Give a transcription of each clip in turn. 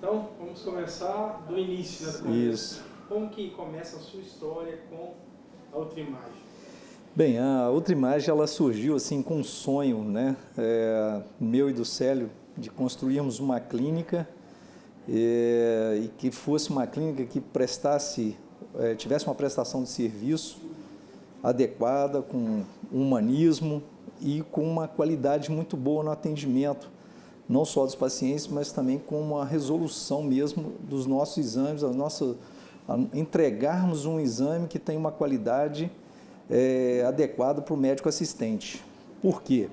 Então, vamos começar do início, né? Isso. Como que começa a sua história com a Ultrimagem? Bem, a Ultrimagem ela surgiu assim com um sonho, né? Meu e do Célio, de construirmos uma clínica e que fosse uma clínica que tivesse uma prestação de serviço adequada, com humanismo e com uma qualidade muito boa no atendimento, não só dos pacientes, mas também com uma resolução mesmo dos nossos exames, entregarmos um exame que tem uma qualidade adequada para o médico assistente. Por quê?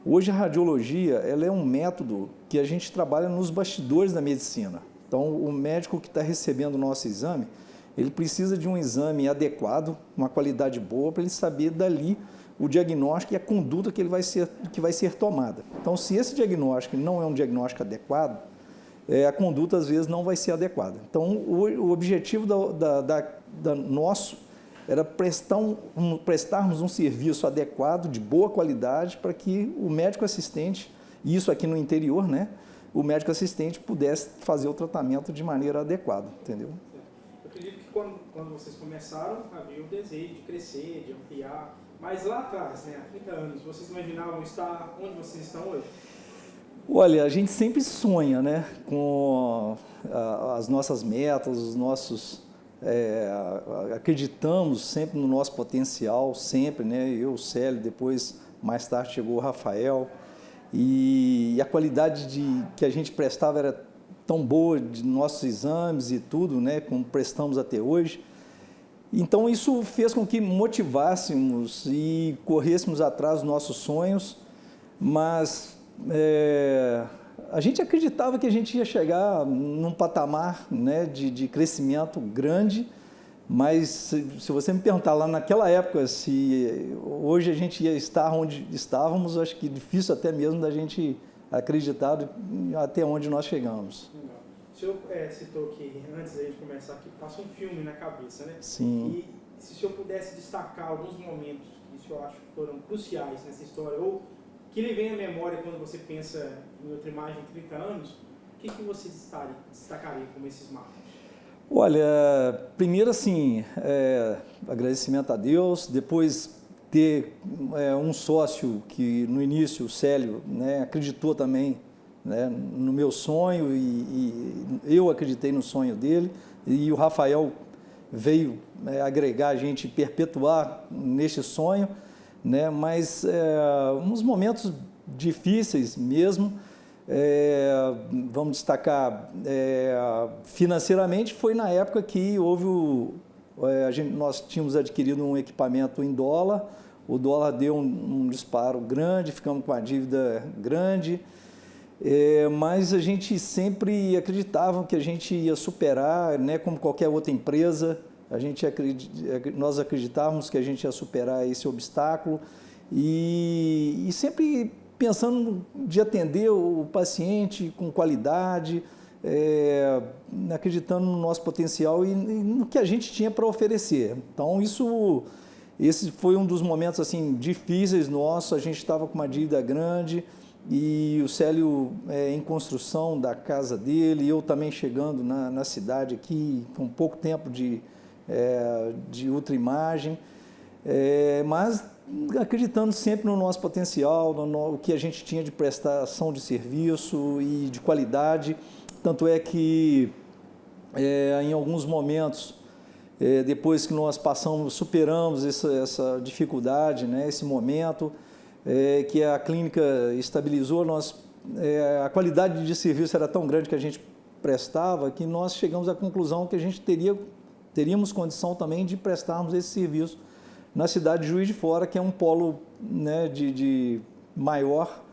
Hoje a radiologia ela é um método que a gente trabalha nos bastidores da medicina. Então, o médico que está recebendo o nosso exame, ele precisa de um exame adequado, uma qualidade boa, para ele saber dali o diagnóstico e a conduta que vai ser tomada. Então, se esse diagnóstico não é um diagnóstico adequado, a conduta às vezes não vai ser adequada. Então, o objetivo nosso era prestarmos um serviço adequado, de boa qualidade, para que o médico assistente, e isso aqui no interior, né, o médico assistente pudesse fazer o tratamento de maneira adequada, entendeu? Eu acredito que quando vocês começaram, havia o desejo de crescer, de ampliar, mas lá atrás, né, há 30 anos, vocês imaginavam estar onde vocês estão hoje? Olha, a gente sempre sonha, né, com as nossas metas, os nossos... acreditamos sempre no nosso potencial, sempre, né? Eu, o Célio, depois, mais tarde, chegou o Rafael, e a qualidade que a gente prestava era tão boa de nossos exames e tudo, né? Como prestamos até hoje. Então, isso fez com que motivássemos e corrêssemos atrás dos nossos sonhos, mas a gente acreditava que a gente ia chegar num patamar, né, de crescimento grande, mas se você me perguntar lá naquela época se hoje a gente ia estar onde estávamos, acho que difícil até mesmo da gente acreditar até onde nós chegamos. Legal. O senhor citou que antes da gente começar aqui, passa um filme na cabeça, né? Sim. E se o senhor pudesse destacar alguns momentos que o senhor acha que foram cruciais nessa história, ou que lhe vem à memória quando você pensa em Ultrimagem de 30 anos, o que você destacaria como esses marcos? Olha, primeiro assim, agradecimento a Deus, depois ter um sócio que no início, o Célio, né, acreditou também, né, no meu sonho e eu acreditei no sonho dele, e o Rafael veio agregar a gente, perpetuar neste sonho, né, mas uns momentos difíceis mesmo, vamos destacar, financeiramente foi na época que houve nós tínhamos adquirido um equipamento em dólar, o dólar deu um disparo grande, ficamos com uma dívida grande, mas a gente sempre acreditava que a gente ia superar, né, como qualquer outra empresa, nós acreditávamos que a gente ia superar esse obstáculo e sempre pensando de atender o paciente com qualidade, acreditando no nosso potencial e no que a gente tinha para oferecer. Então, esse foi um dos momentos assim, difíceis nossos, a gente estava com uma dívida grande e o Célio em construção da casa dele, eu também chegando na cidade aqui, com pouco tempo de Ultrimagem, mas acreditando sempre no nosso potencial, no que a gente tinha de prestação de serviço e de qualidade. Tanto é que em alguns momentos, depois que nós superamos essa dificuldade, né, esse momento, que a clínica estabilizou, a qualidade de serviço era tão grande que a gente prestava que nós chegamos à conclusão que a gente teríamos condição também de prestarmos esse serviço na cidade de Juiz de Fora, que é um polo, né, de maior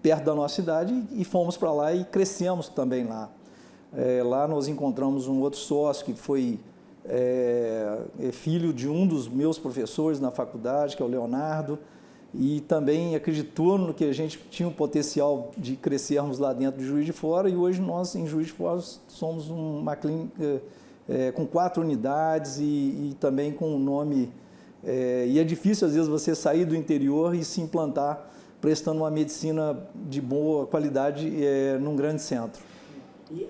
perto da nossa cidade, e fomos para lá e crescemos também lá. Lá nós encontramos um outro sócio que foi filho de um dos meus professores na faculdade, que é o Leonardo, e também acreditou no que a gente tinha o potencial de crescermos lá dentro de Juiz de Fora, e hoje nós em Juiz de Fora somos uma clínica com 4 unidades e também com um nome, e é difícil às vezes você sair do interior e se implantar prestando uma medicina de boa qualidade num grande centro. E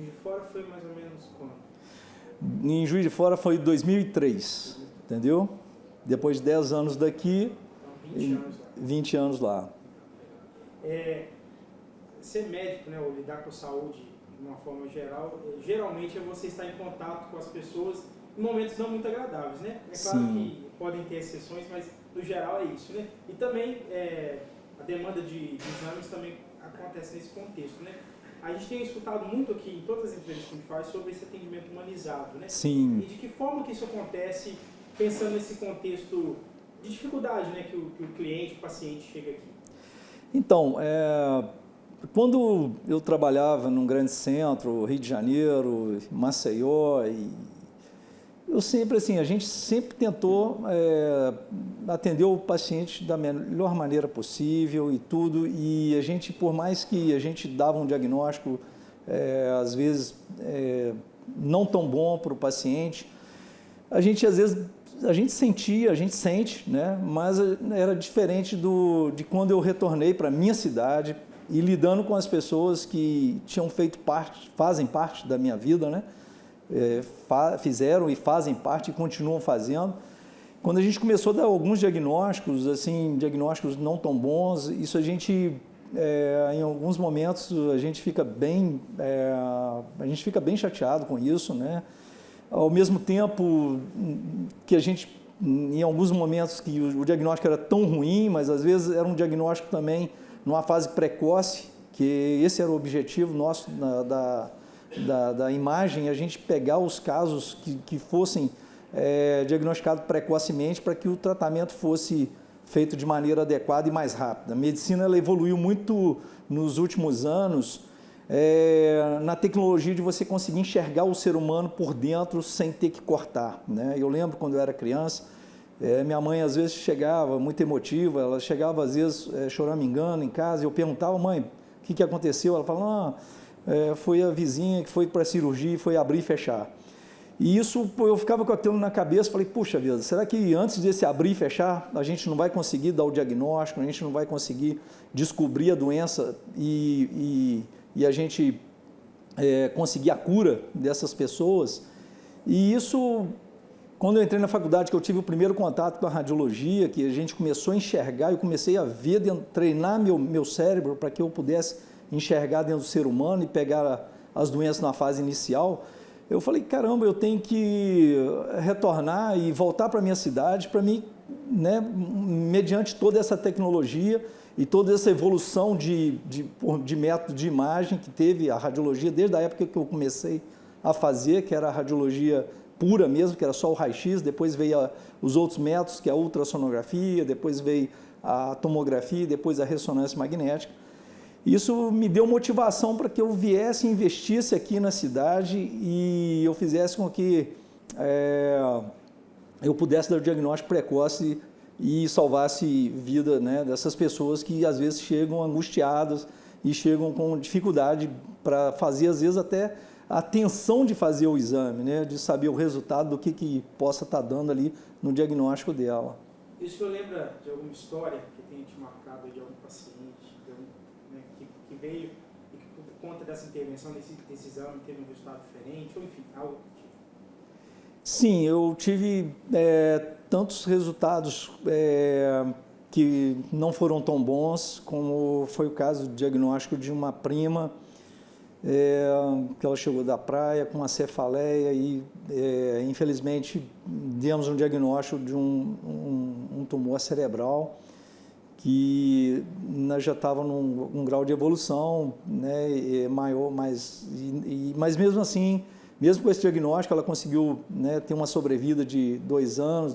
Juiz de Fora foi mais ou menos quando? Em Juiz de Fora foi 2003, entendeu? Depois de 10 anos daqui, Então, 20 anos lá. 20 anos lá. Ser médico, né, ou lidar com saúde de uma forma geral, geralmente é você estar em contato com as pessoas em momentos não muito agradáveis, né? É claro Sim. que podem ter exceções, mas no geral é isso, né? E também a demanda de exames também acontece nesse contexto, né? A gente tem escutado muito aqui em todas as entrevistas que a gente faz sobre esse atendimento humanizado, né? Sim. E de que forma que isso acontece pensando nesse contexto de dificuldade, né, que o cliente, o paciente chega aqui? Então, quando eu trabalhava num grande centro, Rio de Janeiro, Maceió, eu sempre, assim, a gente sempre tentou atender o paciente da melhor maneira possível e tudo, e a gente, por mais que a gente dava um diagnóstico, às vezes, não tão bom para o paciente, a gente, às vezes, a gente sente, né? Mas era diferente de quando eu retornei para a minha cidade e lidando com as pessoas que fazem parte da minha vida, né? Fizeram e fazem parte e continuam fazendo. Quando a gente começou a dar alguns diagnósticos, assim, diagnósticos não tão bons, isso a gente, em alguns momentos, a gente fica bem chateado com isso, né? Ao mesmo tempo que a gente, em alguns momentos que o diagnóstico era tão ruim, mas às vezes era um diagnóstico também numa fase precoce, que esse era o objetivo nosso da imagem, a gente pegar os casos que fossem diagnosticados precocemente para que o tratamento fosse feito de maneira adequada e mais rápida. A medicina ela evoluiu muito nos últimos anos, na tecnologia de você conseguir enxergar o ser humano por dentro sem ter que cortar, né? Eu lembro quando eu era criança, minha mãe às vezes chegava muito emotiva, ela chegava às vezes choramingando em casa, e eu perguntava, mãe, o que aconteceu? Ela falava, foi a vizinha que foi para a cirurgia e foi abrir e fechar. E isso, eu ficava com aquilo na cabeça, falei, puxa vida, será que antes desse abrir e fechar, a gente não vai conseguir dar o diagnóstico, a gente não vai conseguir descobrir a doença e a gente conseguir a cura dessas pessoas? E isso, quando eu entrei na faculdade, que eu tive o primeiro contato com a radiologia, que a gente começou a enxergar, eu comecei a ver, treinar meu cérebro para que eu pudesse enxergar dentro do ser humano e pegar as doenças na fase inicial, eu falei, caramba, eu tenho que retornar e voltar para a minha cidade para mim, né, mediante toda essa tecnologia e toda essa evolução de método de imagem que teve a radiologia desde a época que eu comecei a fazer, que era a radiologia pura mesmo, que era só o raio-x, depois veio os outros métodos, que é a ultrassonografia, depois veio a tomografia, depois a ressonância magnética. Isso me deu motivação para que eu viesse e investisse aqui na cidade e eu fizesse com que eu pudesse dar o diagnóstico precoce e salvasse vida, né, dessas pessoas que às vezes chegam angustiadas e chegam com dificuldade para fazer, às vezes até a tensão de fazer o exame, né, de saber o resultado do que possa estar dando ali no diagnóstico dela. Isso que eu lembro de alguma história que tenha te marcado de algum paciente, né, que veio e que por conta dessa intervenção, desse exame, teve um resultado diferente, ou enfim, algo tipo? Sim, eu tive tantos resultados que não foram tão bons, como foi o caso do diagnóstico de uma prima, que ela chegou da praia com uma cefaleia e, infelizmente, demos um diagnóstico de um tumor cerebral que já estava num grau de evolução, né, maior, mas mesmo assim, mesmo com esse diagnóstico, ela conseguiu, né, ter uma sobrevida de 2 anos,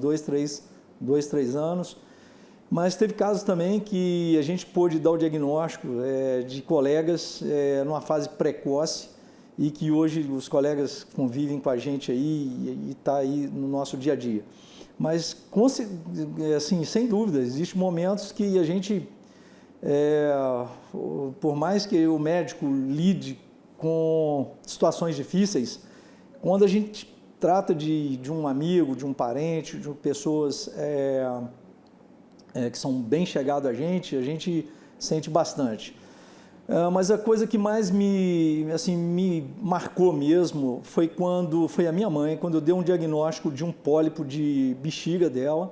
3 anos. Mas teve casos também que a gente pôde dar o diagnóstico de colegas numa fase precoce e que hoje os colegas convivem com a gente aí e está aí no nosso dia a dia. Mas, assim, sem dúvida, existem momentos que a gente, por mais que o médico lide com situações difíceis, quando a gente trata de um amigo, de um parente, de pessoas que são bem chegadas a gente sente bastante. Mas a coisa que mais me marcou mesmo foi a minha mãe, quando eu dei um diagnóstico de um pólipo de bexiga dela,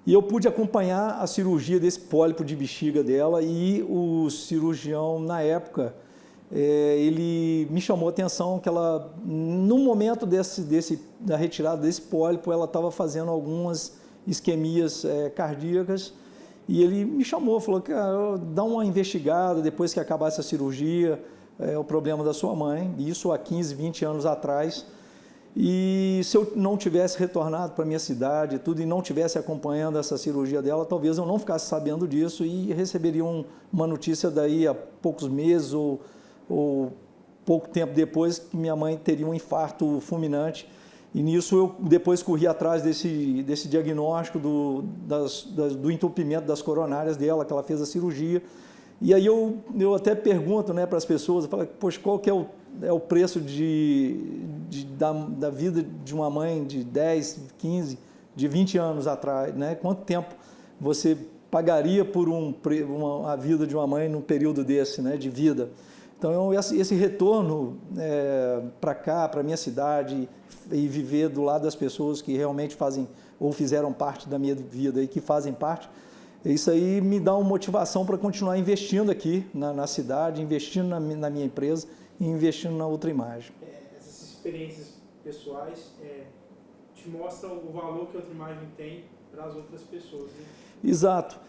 e eu pude acompanhar a cirurgia desse pólipo de bexiga dela, e o cirurgião, na época, ele me chamou a atenção que ela, no momento da retirada desse pólipo, ela estava fazendo algumas isquemias cardíacas, e ele me chamou, falou que dá uma investigada depois que acabar essa cirurgia, o problema da sua mãe, isso há 15, 20 anos atrás. E se eu não tivesse retornado para a minha cidade e não tivesse acompanhando essa cirurgia dela, talvez eu não ficasse sabendo disso e receberia uma notícia daí a poucos meses ou pouco tempo depois que minha mãe teria um infarto fulminante. E nisso eu depois corri atrás desse diagnóstico do entupimento das coronárias dela, que ela fez a cirurgia. E aí eu até pergunto, né, para as pessoas, eu falo, poxa, qual que é o preço da vida de uma mãe de 10, 15, de 20 anos atrás, né? Quanto tempo você pagaria por a vida de uma mãe num período desse, né, de vida? Então, esse retorno para cá, para a minha cidade, e viver do lado das pessoas que realmente fazem ou fizeram parte da minha vida e que fazem parte, isso aí me dá uma motivação para continuar investindo aqui na cidade, investindo na minha empresa e investindo na Ultraimagem. Essas experiências pessoais te mostram o valor que a Ultraimagem tem para as outras pessoas, né? Exato.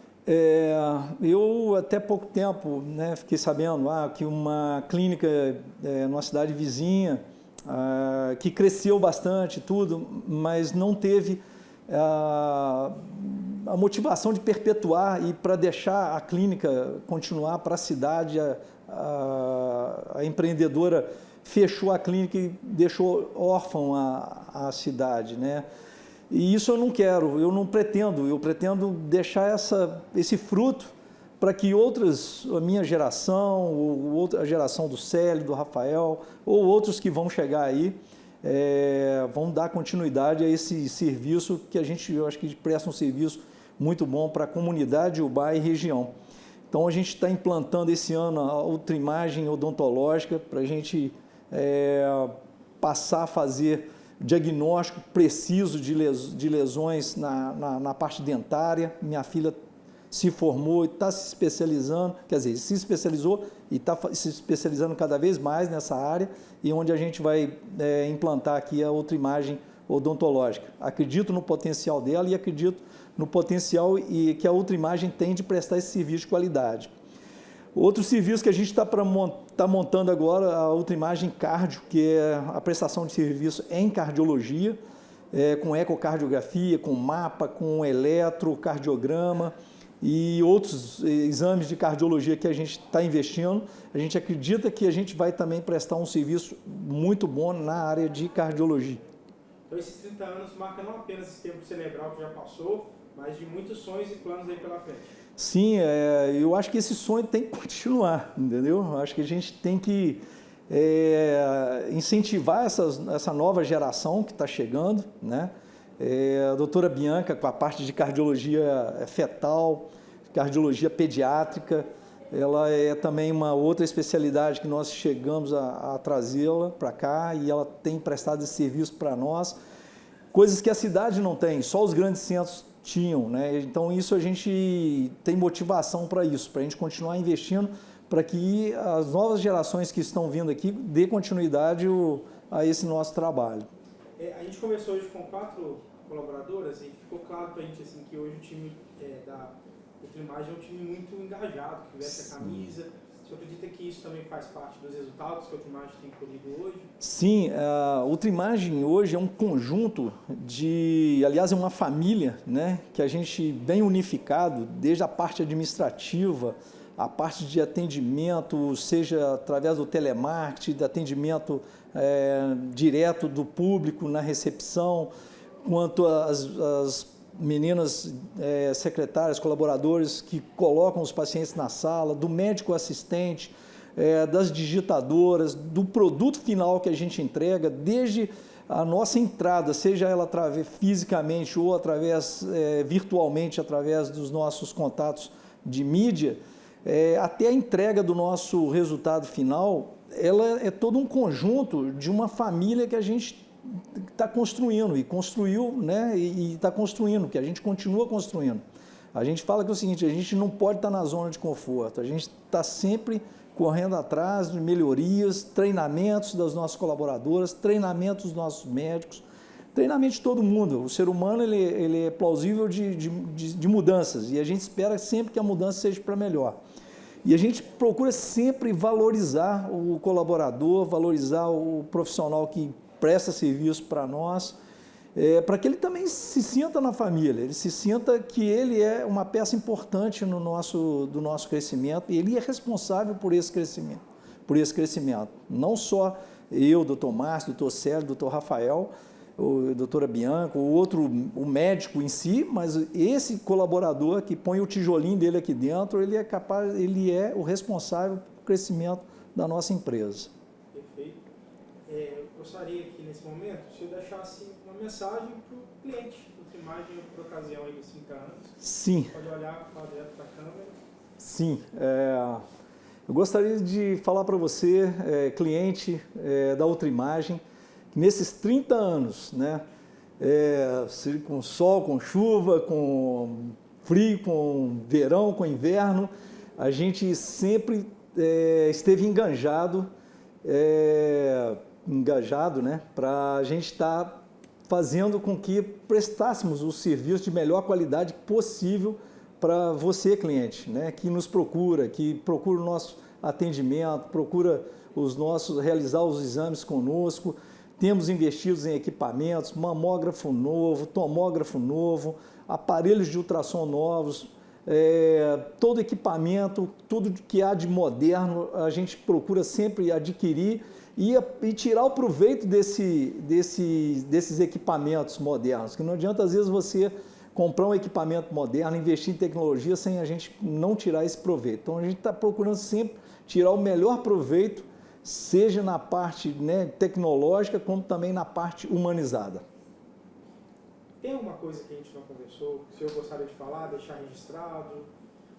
Eu até pouco tempo, né, fiquei sabendo que uma clínica numa cidade vizinha, que cresceu bastante tudo, mas não teve a motivação de perpetuar e para deixar a clínica continuar para a cidade. A empreendedora fechou a clínica e deixou órfão a cidade, né? E isso eu não quero, eu não pretendo, eu pretendo deixar esse fruto para que a minha geração, ou a geração do Célio, do Rafael, ou outros que vão chegar aí, vão dar continuidade a esse serviço que eu acho que presta um serviço muito bom para a comunidade, Ubá e região. Então a gente está implantando esse ano a Ultraimagem odontológica para a gente passar a fazer diagnóstico preciso de lesões na parte dentária. Minha filha se formou e está se especializando, quer dizer, se especializou e está se especializando cada vez mais nessa área, e onde a gente vai implantar aqui a Ultraimagem odontológica. Acredito no potencial dela e acredito no potencial que a Ultraimagem tem de prestar esse serviço de qualidade. Outro serviço que a gente está montando agora, a Ultraimagem Cardio, que é a prestação de serviço em cardiologia, com ecocardiografia, com mapa, com eletrocardiograma e outros exames de cardiologia que a gente está investindo. A gente acredita que a gente vai também prestar um serviço muito bom na área de cardiologia. Então esses 30 anos marcam não apenas esse tempo cerebral que já passou, mas de muitos sonhos e planos aí pela frente. Sim, eu acho que esse sonho tem que continuar, entendeu? Eu acho que a gente tem que incentivar essa nova geração que está chegando, né? A doutora Bianca, com a parte de cardiologia fetal, cardiologia pediátrica, ela é também uma outra especialidade que nós chegamos a trazê-la para cá, e ela tem prestado esse serviço para nós, coisas que a cidade não tem, só os grandes centros tinham, né? Então isso a gente tem motivação para isso, para a gente continuar investindo, para que as novas gerações que estão vindo aqui dê continuidade a esse nosso trabalho. A gente conversou hoje com 4 colaboradoras e ficou claro para a gente assim, que hoje o time da Ultraimagem é um time muito engajado, que veste a camisa. Você acredita que isso também faz parte dos resultados que a Ultraimagem tem colhido hoje? Sim, a Ultraimagem hoje é um conjunto aliás, é uma família, né, que a gente bem unificado, desde a parte administrativa, a parte de atendimento, seja através do telemarketing, de atendimento direto do público na recepção, quanto as meninas secretárias, colaboradores que colocam os pacientes na sala, do médico assistente, das digitadoras, do produto final que a gente entrega, desde a nossa entrada, seja ela fisicamente ou virtualmente, através dos nossos contatos de mídia, até a entrega do nosso resultado final, ela é todo um conjunto de uma família que a gente está construindo e construiu, né, e está construindo, que a gente continua construindo. A gente fala que é o seguinte, a gente não pode estar na zona de conforto, a gente está sempre correndo atrás de melhorias, treinamentos das nossas colaboradoras, treinamentos dos nossos médicos, treinamento de todo mundo. O ser humano ele é plausível de mudanças e a gente espera sempre que a mudança seja para melhor. E a gente procura sempre valorizar o colaborador, valorizar o profissional que presta serviço para nós, para que ele também se sinta na família, ele se sinta que ele é uma peça importante do nosso crescimento e ele é responsável por esse crescimento. Não só eu, doutor Márcio, doutor Célio, doutor Rafael, a doutora Bianca, o médico em si, mas esse colaborador que põe o tijolinho dele aqui dentro, ele é o responsável pelo crescimento da nossa empresa. Perfeito. Eu gostaria que nesse momento o senhor deixasse uma mensagem para o cliente, outra imagem por ocasião aí dos 30 anos. Sim. Pode olhar para direto para a câmera. Sim. Eu gostaria de falar para você, cliente da Outra Imagem, que nesses 30 anos, né, com sol, com chuva, com frio, com verão, com inverno, a gente sempre esteve engajado, né, para a gente estar fazendo com que prestássemos o serviço de melhor qualidade possível para você, cliente, né, que nos procura, que procura o nosso atendimento, procura realizar os exames conosco. Temos investidos em equipamentos, mamógrafo novo, tomógrafo novo, aparelhos de ultrassom novos, todo equipamento, tudo que há de moderno, a gente procura sempre adquirir e tirar o proveito desses equipamentos modernos, que não adianta às vezes você comprar um equipamento moderno, investir em tecnologia sem a gente não tirar esse proveito. Então a gente está procurando sempre tirar o melhor proveito, seja na parte, né, tecnológica, como também na parte humanizada. Tem alguma coisa que a gente não conversou, que o senhor gostaria de falar, deixar registrado?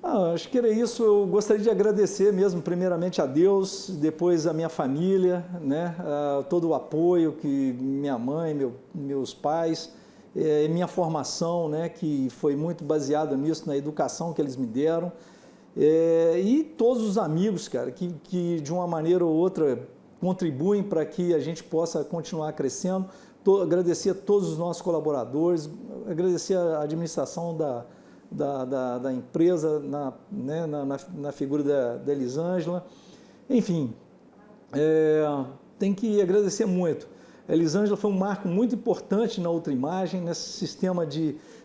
Acho que era isso. Eu gostaria de agradecer mesmo, primeiramente a Deus, depois a minha família, né, todo o apoio que minha mãe, meus pais, minha formação, né, que foi muito baseada nisso, na educação que eles me deram, e todos os amigos, cara, que de uma maneira ou outra contribuem para que a gente possa continuar crescendo. Agradecer a todos os nossos colaboradores, agradecer a administração da empresa, na figura da Elisângela. Enfim, tem que agradecer muito. A Elisângela foi um marco muito importante na Outra Imagem, nesse sistema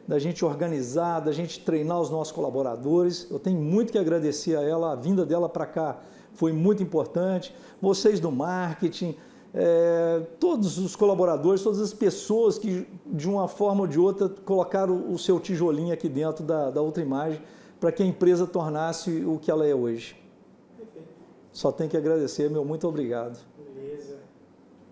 da gente organizar, da gente treinar os nossos colaboradores. Eu tenho muito que agradecer a ela, a vinda dela para cá foi muito importante. Vocês do marketing, todos os colaboradores, todas as pessoas que de uma forma ou de outra colocaram o seu tijolinho aqui dentro da Outra Imagem para que a empresa tornasse o que ela é hoje. Só tenho que agradecer, meu muito obrigado.